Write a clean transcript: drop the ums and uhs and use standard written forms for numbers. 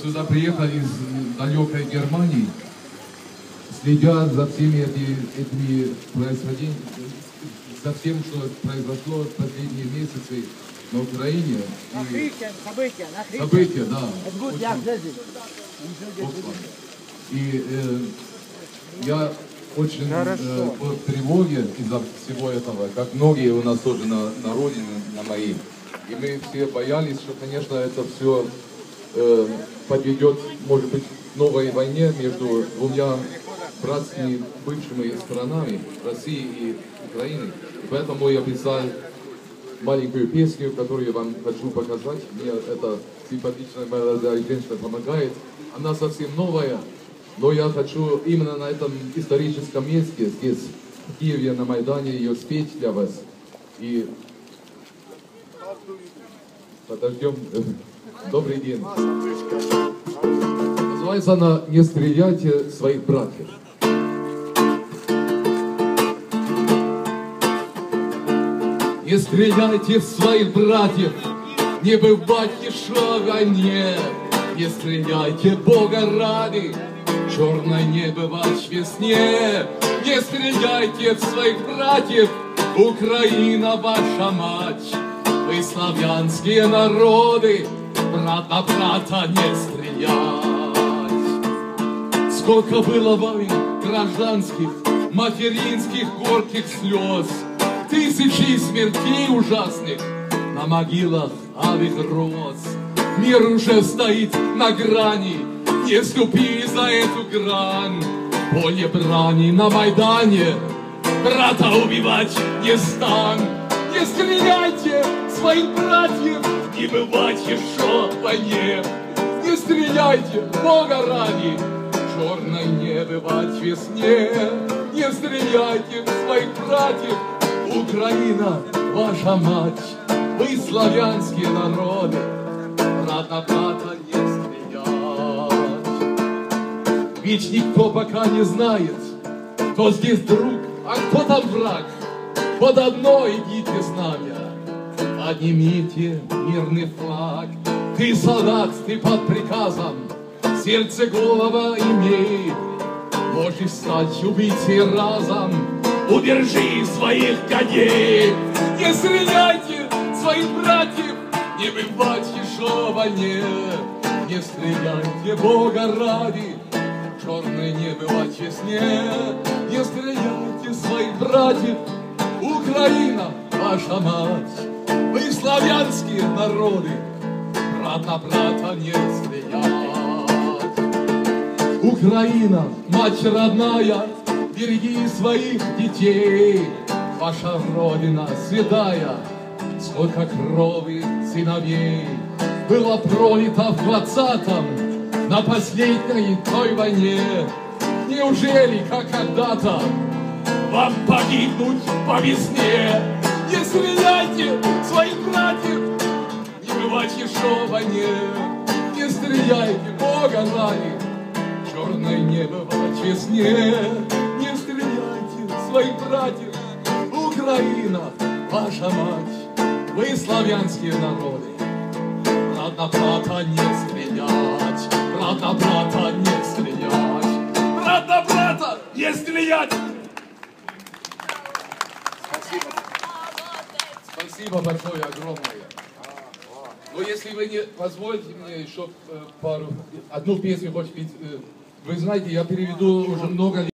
сюда приехали из далекой Германии, следят за всеми этими происшествиями, за всем, что произошло в последние месяцы на Украине. События, да. И я очень в тревоге из-за всего этого, как многие у нас тоже на родине, на моей. И мы все боялись, что, конечно, это все подведет, может быть, к новой войне между двумя братскими бывшими странами, Россией и Украиной. И поэтому я писал маленькую песню, которую я вам хочу показать. Мне эта симпатичная молодая женщина помогает. Она совсем новая, но я хочу именно на этом историческом месте, здесь, в Киеве, на Майдане, ее спеть для вас. И подождем. Добрый день. Называется она «Не стреляйте своих братьев». Не стреляйте в своих братьев, не бывать еще в войне. Не стреляйте Бога ради, черной не бывать весне. Не стреляйте в своих братьев, Украина ваша мать. Вы славянские народы, брат на брата не стрелять. Сколько было войн гражданских, материнских горьких слез, тысячи смертей ужасных на могилах алых роз. Мир уже стоит на грани, не ступи за эту грань. Поле брани на Майдане, брата убивать не стану. Не стреляйте своих братьев, не бывать еще в войне. Не стреляйте Бога ради, черной не бывать весне. Не стреляйте своих братьев, Украина ваша мать. Вы славянские народы, брат на брата не стрелять. Ведь никто пока не знает, кто здесь друг, а кто там враг. Под одно идите знамя, поднимите мирный флаг. Ты солдат, ты под приказом, сердце голова имей. Можешь стать убийцей разом, удержи своих коней. Не стреляйте своих братьев, не бывать еще в войне. Не стреляйте Бога ради, черной не бывать весне. Не стреляйте своих братьев, Украина ваша мать. Вы славянские народы, брат на брата не стрелять. Украина, мать родная, береги своих детей. Ваша родина святая, сколько крови сыновей было пролито в 20-м на последней той войне. Неужели, как когда-то, вам погибнуть по весне? Не стреляйте своих братьев, не бывать еще в войне. Не стреляйте Бога ради, черной не бывать весне. Не стреляйте своих братьев, Украина ваша мать. Вы славянские народы, брат на брата не стрелять. Брат на брата не стрелять. Брат на брата не стрелять. Спасибо большое, огромное. Но если вы не позволите мне еще одну песню, хоть, вы знаете, я переведу уже много лет.